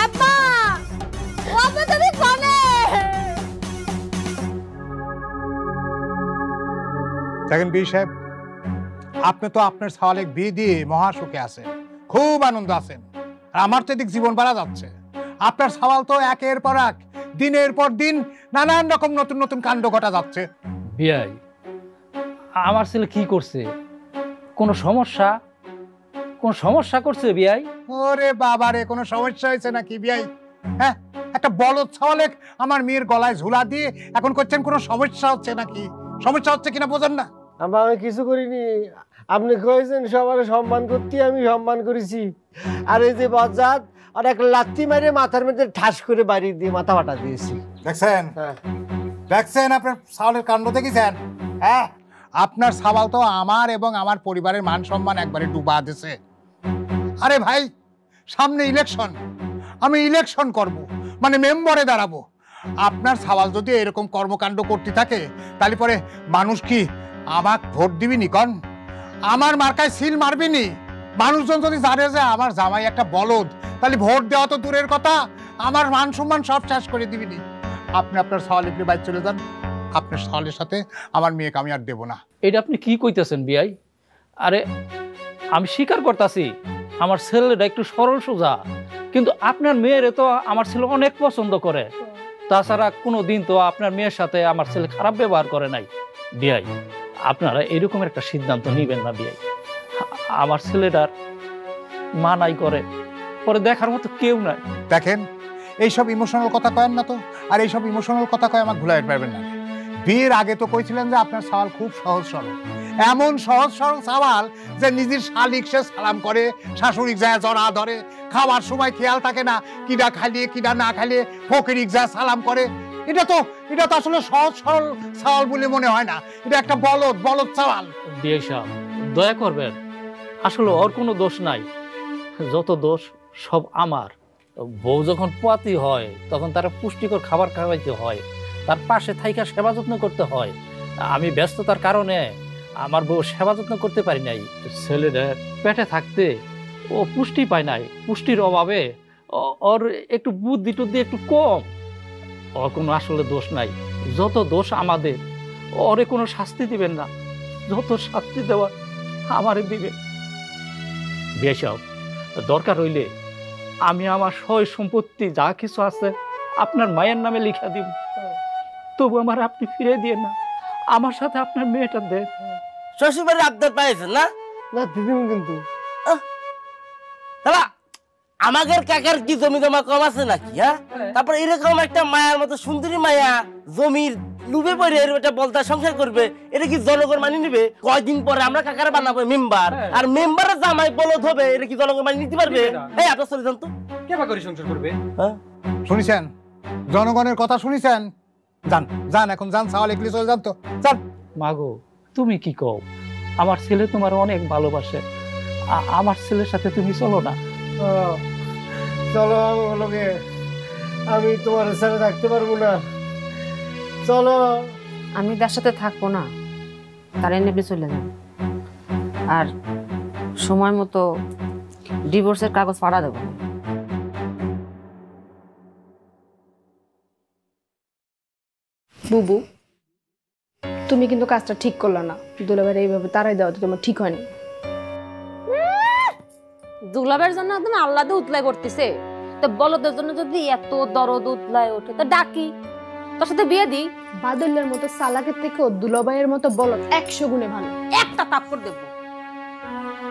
আপা! আপা তুমি কোনে? দেখেন বি সাহেব, আপনি তো আপনার সওয়ালে বিয়ে দিয়ে মহাসুখে আছেন, খুব আনন্দ আছেন। আর আমার তো এদিক জীবন বাড়া যাচ্ছে। আপনার সওয়াল তো একের পর এক, দিনের পর দিন নানান রকম নতুন নতুন কাণ্ড ঘটা যাচ্ছে। বিয়াই, আমার ছেলে কি করছে? কোনো সমস্যা? কোন সমস্যা করছে বিয়াই? ওরে বাবা রে, কোনো সমস্যা হয়েছে নাকি বিয়াই? হ্যাঁ, একটা বলদ ছাওয়ালে আমার মেয়ের গলায় ঝুলা দিয়ে এখন করছেন কোনো সমস্যা হচ্ছে নাকি? সমস্যা হচ্ছে কিনা বোঝেন না? আব্বা আমি কিছু করিনি, আপনি কয়েছেন সবার সম্মান করতে, আমি সম্মান করেছি। আর এই যে বজ্জাত আর এক লাথি মেরে মাথার মধ্যে ঠাস করে বাড়ি দিয়ে মাথা ফাটা দিয়েছি। দেখছেন? হ্যাঁ দেখছেন আপনার ছাওয়ালের কাণ্ড দেখেছেন? হ্যাঁ, আপনার ছাওয়াল তো আমার এবং আমার পরিবারের মান সম্মান একবারে ডুবা দিছে। আরে ভাই, সামনে ইলেকশন, আমি ইলেকশন করব, মানে মেম্বারে দাঁড়াবো। আপনার ছাওয়াল যদি এরকম কর্মকাণ্ড করতে থাকে তাহলে পরে মানুষ কি আমাক ভোট দিবিনি? কন আমার মার্কায় সিল মারবিনি? মানুষজন যদি জানে যে আমার জামাই একটা বলদ, তাহলে ভোট দেওয়া তো দূরের কথা, আমার মান সম্মান সব শেষ করে দিবিনি। আপনি আপনার ছাওয়াল একটু বাইরে চলে যান, আপনার ছাওয়ালের সাথে আমার মেয়েকে আমি আর দেবো না। এটা আপনি কি কইতেছেন বিয়াই? আরে আমি স্বীকার করতেছি আমার ছেলেটা একটু সরল সোজা, কিন্তু আপনার মেয়েরে তো আমার ছেলে অনেক পছন্দ করে। তাছাড়া কোনো দিন তো আপনার মেয়ের সাথে আমার ছেলে খারাপ ব্যবহার করে নাই। বিয়াই, আপনারা এরকম একটা সিদ্ধান্ত নিবেন না বিয়াই। আমার ছেলেটার মানাই করে, পরে দেখার মতো কেউ নাই। দেখেন, এইসব ইমোশনাল কথা কয়েন না তো, আর এইসব ইমোশনাল কথা কয়ে আমাকে ভুলাই পারবেন না। বিয়ের আগে তো কইছিলেন যে আপনার সওয়াল খুব সহজ সরল, এমন সহজ সরল সওয়াল যে নিজের শালিক সে সালাম করে, শাশুড়িক যায় জড়া ধরে, খাওয়ার সময় খেয়াল থাকে না কিডা খাইলে কিডা না খাইলে, ফকিরিক যায় সালাম করে। এটা তো আসলে সহজ সরল সওয়াল বলে মনে হয় না, এটা একটা বলদ সওয়াল। বিয়াই সাহেব দয়া করবেন, আসলে ওর কোনো দোষ নাই, যত দোষ সব আমার। বউ যখন পোয়াতি হয় তখন তারা পুষ্টিকর খাবার খাওয়াইতে হয়, তার পাশে থাইকা সেবা যত্ন করতে হয়। আমি ব্যস্ততার কারণে আমার বউ সেবা যত্ন করতে পারি নাই। ছেলেটা পেটে থাকতে ও পুষ্টি পায় নাই, পুষ্টির অভাবে ওর একটু বুদ্ধি টুদ্ধি একটু কম। ওর কোনো আসলে দোষ নাই, যত দোষ আমাদের। ওরে কোনো শাস্তি দিবেন না, যত শাস্তি দেওয়ার আমারে দিবে। বিয়ে সাহেব, দরকার হইলে আমি আমার সয় সম্পত্তি যা কিছু আছে আপনার মায়ের নামে লিখা দিব, তবু আমার আপনি ফিরে দিয়ে না, আমার সাথে আপনার মেয়েটা দেন। শ্বশুরবাড়ির আবদার পাইছেন না? না দিদি কিন্তু দাদা, আমাদের কাকার কি জমি জমা কম আছে নাকি? হ্যাঁ, তারপর এরকম একটা মায়ার মতো সুন্দরী মায়া জমির লুবে পড়ে এটা বলতে সংসার করবে, এটা কি জনগণ মানি নিবে? কয়দিন পরে আমরা কাকার বানাবো মেম্বার, আর মেম্বারের জামাই বলদ হবে, এটা কি জনগণ মানি নিতে পারবে? এই আপনার চলে যান তো, কেবা করে সংসার করবে? হ্যাঁ শুনিছেন? জনগণের কথা শুনিছেন? যান যান, এখন যান, ছাওয়াল এগুলি চলে যান তো, যান। মাগো তুমি কি কও? আমার ছেলে তোমার অনেক ভালোবাসে, আমার ছেলের সাথে তুমি চলো না। চলো আমাকে, আমি তোমার সাথে থাকতে পারবো না, চলো। আমি তার সাথে থাকবো না, তার এনে চলে যান, আর সময় মতো ডিভোর্সের কাগজ ফাড়া দেবো। বুবু, তুমি কিন্তু কাজটা ঠিক করলে না। দুলাভাইয়ের এইভাবে তারাই দেওয়া তো তোমার ঠিক হয়নি। দুলাবের জন্য একদম আল্লাদে উতলাই করতেছে, তো বলদের জন্য যদি এত দরদ উতলাই ওঠে তো ডাকি, তোর সাথে বিয়ে দিই। বাদলের মতো সালাকের থেকেও দুলাভাইয়ের মতো বলদ 100 গুণে ভালো। একটা তাপ্পড় দেব।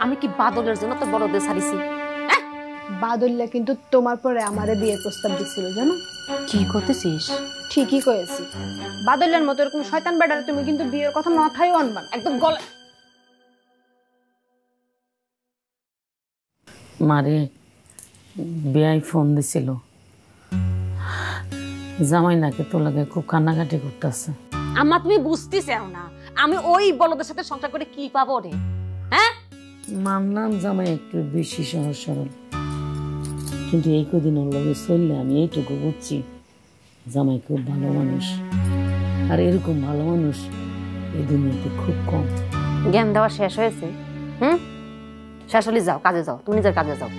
আমি কি বাদলের জন্য তোর বলদের ছাড়িছি? বাদল্লা কিন্তু তোমার পরে আমারে বিয়ের প্রস্তাব দিছিল, জানো? কি করতেছিস? ঠিকই কয়েছি। বাদলের মতো এরকম শয়তান বেটার তুমি কিন্তু বিয়ের কথা মাথায় আনবা না, একদম গলা। মারে বিয়াই ফোন দিছিল, জামাই নাকি তোর লাগে খুব কান্নাকাটি করতেছে। আম্মা তুমি বুঝতেছাও না আমি ওই বলদের সাথে সংসার করে কি পাবো রে? হ্যাঁ, মানলাম জামাই একটু বেশি সহজ সরল, কিন্তু এই কদিন ওর লগে চললে আমি এইটুকু বুঝছি জামাই খুব ভালো মানুষ, আর এরকম ভালো মানুষ এই দুনিয়াতে খুব কম। জ্ঞান দেওয়া শেষ হয়েছে? শেষ হলে যাও, কাজে যাও, তুমি নিজের কাজে যাও,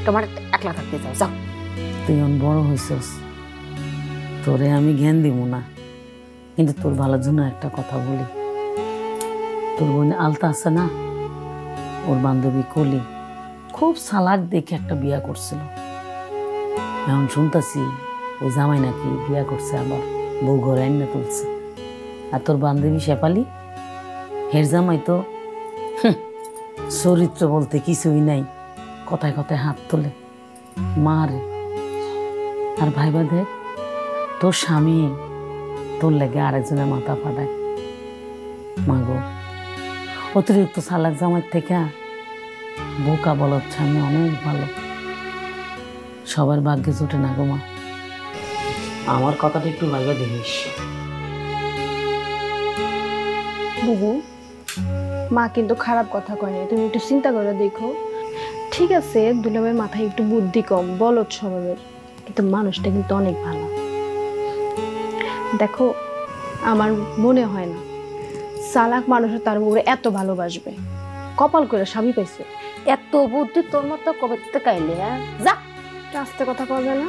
তোমার একলা থাকতে যাও, যাও। তুই অন বড় হয়েছিস, তোরে আমি জ্ঞান দিব না, কিন্তু তোর ভালোর জন্য একটা কথা বলি। তোর বোন আলতা আছে না, ওর বান্ধবী কলি খুব সালাক দেখে একটা বিয়া করছিল। এখন শুনতেছি ওই জামাই নাকি বিয়া করছে, আবার বউ ঘরে আইনা তুলছে। আর তোর বান্ধবী শেফালি, হের জামাই তো চরিত্র বলতে কিছুই নাই, কথায় কথায় হাত তোলে, মারে। আর ভাইবা দেখ, তোর স্বামী তোর লেগে আরেকজনের মাথা ফাটায়। মাগো, অতিরিক্ত চালাক জামাই থেকে বোকা বলদ স্বামী অনেক ভালো। সবার ভাগ্যে জোটে না গো মা। আমার কথাটা একটু ভাইবা দেখিস। বুবু, মা কিন্তু খারাপ কথা কয় না, তুমি একটু চিন্তা করে দেখো। ঠিক আছে, দুলাভাইয়ের মাথায় একটু বুদ্ধি কম, বলদ স্বভাবের, কিন্তু মানুষটা কিন্তু অনেক ভালো। দেখো, আমার মনে হয় না চালাক মানুষের তার বউরে এত ভালোবাসবে। কপাল করে স্বামী পাইছে। এত বুদ্ধি তোর মতো কবে থেকে কাইলে? যা, আস্তে কথা কবে না।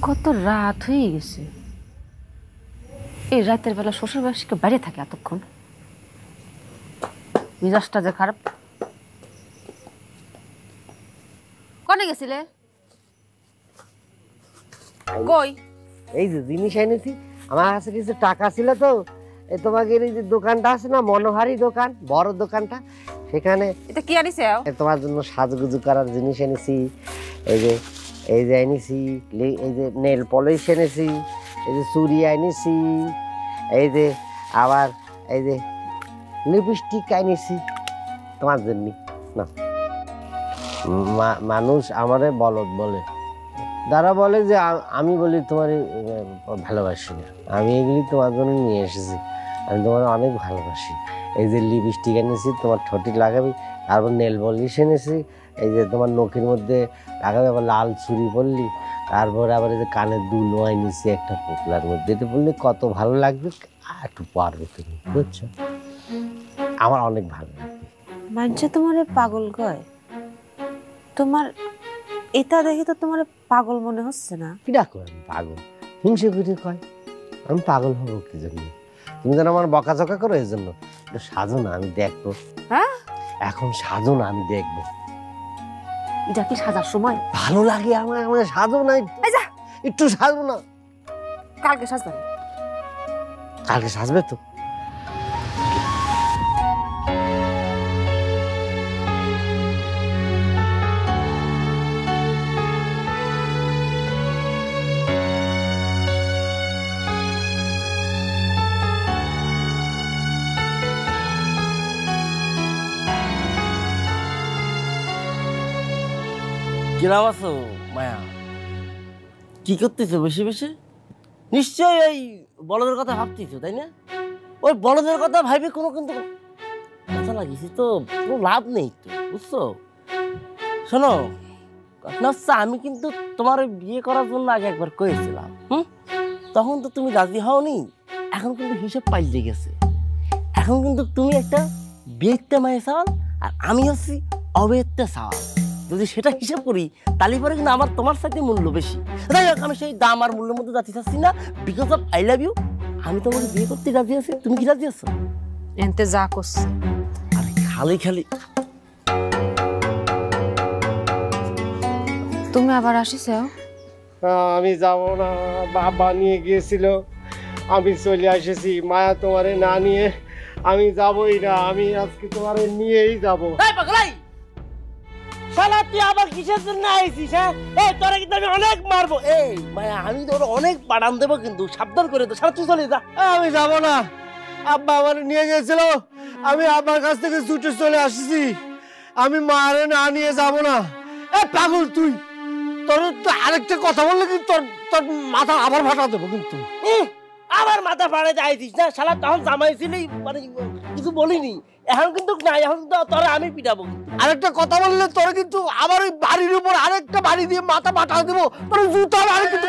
কত রাত হয়ে গেছে, এই রাতের বেলা শ্বশুর বাড়িকে বাইরে থাকে এতক্ষণ, মিজাজটা যে খারাপ। কনে গেছিলে? কই? এই যে জিনিস এনেছি, আমার কাছে কিছু টাকা ছিল তো, এই তোমাকে এই যে দোকানটা আছে না, মনোহারি দোকান, বড় দোকানটা, সেখানে এটা কি আনিছে? তোমার জন্য সাজগুজু করার জিনিস এনেছি। এই যে এনেছি, এই যে নেল পলিশ এনেছি, এই যে চুড়ি এনেছি, এই যে আবার এই যে লিপস্টিক এনেছি তোমার জন্য। না, মানুষ আমারে বলদ বলে, যারা বলে যে আমি বলি তোমার ভালোবাসি না, আমি এগুলি তোমার জন্য নিয়ে এসেছি, আমি তোমার অনেক ভালোবাসি। এই যে লিপস্টিক এনেছি তোমার ঠোঁটে লাগাবি, তারপর নেল পলিশ এনেছি, এই যে তোমার নখের মধ্যে লাগাবি, আবার লাল চুড়ি পরলি, তারপর আবার এই যে কানের দুল এনেছি একটা পুতলার মধ্যে, এটা বললে কত ভালো লাগবে, আর একটু পারবে তুমি, বুঝছো? আমার অনেক ভালো লাগবে। মানছে তোমার পাগল কয়? তোমার এটা দেখে তো তোমার পাগল মনে হচ্ছে না। কিরা কয় আমি পাগল? হিংসে করে কয় আমি পাগল হবো কি জন্য? তুমি যেন আমার বকাঝকা করো, এই জন্য একটু সাজো না, আমি দেখবো। হ্যাঁ, এখন সাজো না, আমি দেখবো। এটা কি সাজার সময়? ভালো লাগে আমার, আমার সাজো না, একটু সাজো না। কালকে সাজবে? কালকে সাজবে তো? কিরাম আছো মায়া? কি করতেছো বসে বসে? নিশ্চয়ই ওই বলদের কথা ভাবতেছো, তাই না? ওই বলদের কথা ভাইবে কোনো কিন্তু কথা লাগিয়েছি তো কোনো লাভ নেই তো, বুঝছো? শোনো, ঘটনা হচ্ছে আমি কিন্তু তোমার বিয়ে করার জন্য আগে একবার কয়েছিলাম, তখন তো তুমি রাজি হওনি। এখন কিন্তু হিসাব পাল্টে গেছে। এখন কিন্তু তুমি একটা বিয়েতে মায়ে চাওয়াল, আর আমি হচ্ছি অবেতে চাওয়াল। যদি সেটা হিসাব করি তাহলে পরে কিন্তু আমার তোমার সাথে মূল্য বেশি। যাই হোক, আমি সেই দাম আর মূল্যের মধ্যে যাতে চাচ্ছি না, because of I love you. আমি তোমাকে বিয়ে করতে রাজি আছি, তুমি কি রাজি আছো? এনতে যা করছে আরে খালি খালি তুমি আবার আসিছো? আমি যাব না, বাবা নিয়ে গিয়েছিল, আমি চলে এসেছি। মায়া তোমারে না নিয়ে আমি যাবই না, আমি আজকে তোমারে নিয়েই যাবো। শালা তুই আবার কিসের জন্য আইছিস? হ্যাঁ, এই তোরা কিন্তু আমি অনেক মারবো। এই মায়া, আমি তোর অনেক বাড়ান দেবো, কিন্তু সাবধান করে তো। শালা তুই চলে যা। আমি যাব না, আব্বা আমার নিয়ে গেছিল, আমি আব্বার কাছ থেকে ছুটে চলে আসছি, আমি মারে না নিয়ে যাব না। এ পাগল তুই, তোর তো আরেকটা কথা বললে কিন্তু তোর তোর মাথা আবার ফাটা দেবো কিন্তু। আবার মাথা ফাড়াতে আইছিস না? শালা তখন জামাইছিলি, মানে কিছু বলিনি, এখন কিন্তু না, এখন তো তোরা আমি পিটাবো। আরেকটা কথা বললে তোর কিন্তু আবার ওই বাড়ির উপর আরেকটা বাড়ি দিয়ে মাথা ফাটা দেবো, তোর জুতো আর কিন্তু।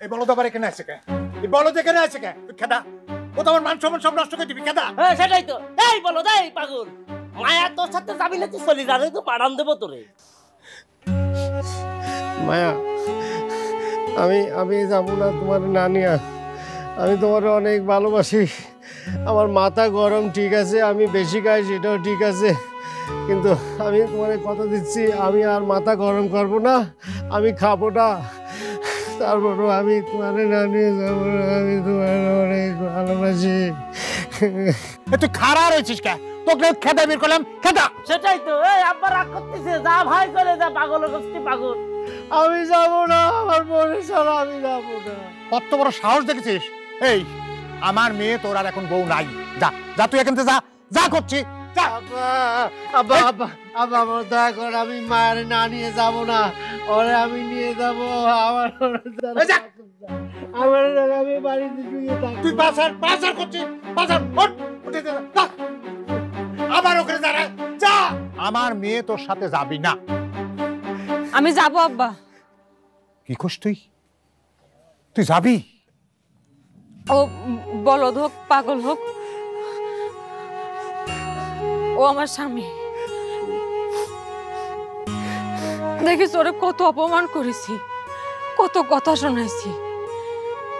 এই বলদ আবার এখানে আছে কে? এই বলদ এখানে আছে কে? তুই খেদা, ও তো আমার মান সম্মান সব নষ্ট করে দিবি, খেদা। হ্যাঁ সেটাই তো। এই বলো, এই পাগল মায়া, তোর সাথে যাবি না? তুই চলি জানে তো, বাড়ান দেবো তোরে। মায়া, আমি যাবো না তোমার না নিয়া, আমি তোমার অনেক ভালোবাসি। আমার মাথা গরম ঠিক আছে, আমি বেশি খাই সেটাও ঠিক আছে, কিন্তু আমি তোমার কথা দিচ্ছি আমি আর মাথা গরম করবো না, আমি খাবো না। তারপরও আমি তোমার না নিয়ে যাবো না, আমি তোমার অনেক ভালোবাসি। তুই খারাপ রয়েছিস কে? তোকে খেতে বের করলাম, খেতা। সেটাই তো, এই আব্বা রাগ করতেছে, যা ভাই করে যা, পাগল করছি পাগল। আমি যাবো না, আমার মনে ছাড়া আমি যাবো না। কত বড় সাহস দেখেছিস? এই আমার মেয়ে তোর আর এখন বউ নাই, যা যা তুই এখান থেকে যা, যা করছি। আব্বা আব্বা আব্বা আমার দয়া কর, আমি মায়ের না নিয়ে যাব না, ওরে আমি নিয়ে যাব। আমার আমি বাড়িতে শুয়ে থাকি। তুই বাজার করছিস, বাজার আবার ওখানে দাঁড়া, যা। আমার মেয়ে তোর সাথে যাবি না। আমি যাব আব্বা। কি করছ তুই? তুই যাবি? ও বলদ হোক পাগল হোক, ও আমার স্বামী। দেখিস ওরে কত অপমান করেছি, কত কথা শোনাইছি,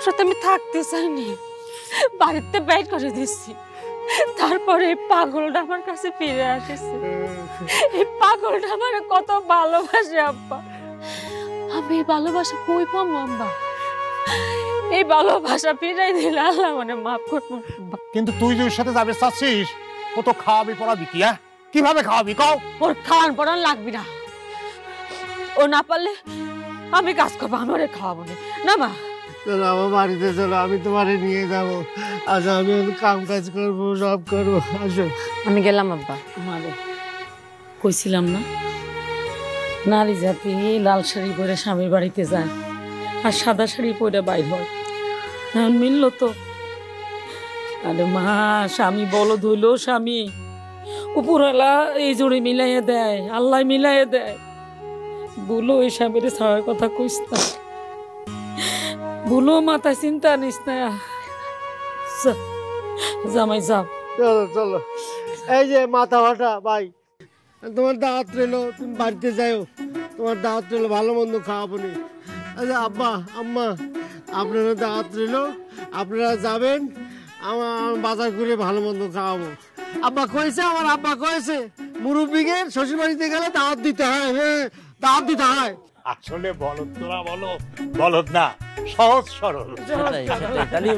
সাথে আমি থাকতে চাইনি, বাড়িতে বের করে দিচ্ছি। তারপরে এই পাগলটা আমার কাছে ফিরে আসেছে। এই পাগলটা আমার কত ভালোবাসে আব্বা। আমি এই ভালোবাসা কই পাবো আব্বা? এই ভালোবাসা ফিরাই দিলে আল্লাহ মানে মাফ করবো। কিন্তু তুই যে ওর সাথে যাবে চাচ্ছিস, ও তো খাওয়াবি পড়াবি কি? কিভাবে খাওয়াবি কও? ওর খাওয়ান পড়ান লাগবি না, ও না পারলে আমি কাজ করবো, আমি ওরে খাওয়াবো না। মা চলো আমার বাড়িতে চলো, আমি তোমারে নিয়ে যাবো। আচ্ছা আমি কাম কাজ করবো, সব করবো। আসো আমি গেলাম আব্বা। মারে কইছিলাম না, নারী জাতি লাল শাড়ি পরে স্বামীর বাড়িতে যায় আর সাদা শাড়ি পরে বাইর হয়। এখন মিলল তো। আরে মা, স্বামী বলদ হইল, স্বামী উপরওয়ালা এই জোরে মিলাইয়া দেয়, আল্লাহ মিলাইয়া দেয়। বলো এই স্বামীর ছাড়ার কথা কইস না, বলো মাথায় চিন্তা নিস না। জামাই যাও। চলো চলো। এই যে মাথা ফাটা ভাই, তোমার দাওয়াত রইলো, তুমি বাড়িতে যাও, তোমার দাওয়াত রইলো, ভালো মন্দ খাওয়াবো নি। আচ্ছা আব্বা আম্মা আপনারা দাওয়াত রইলো, আপনারা যাবেন, আমার বাজার করে ভালো মন্দ খাওয়াবো। আব্বা কয়েছে, আমার আব্বা কয়েছে মুরব্বীকে শ্বশুর বাড়িতে গেলে দাওয়াত দিতে হয়। হ্যাঁ দাওয়াত দিতে হয়। আসলে বলদ তোরা বলো, বলদ না, সহজ সরল। সেটাই, সেটাই। তাহলে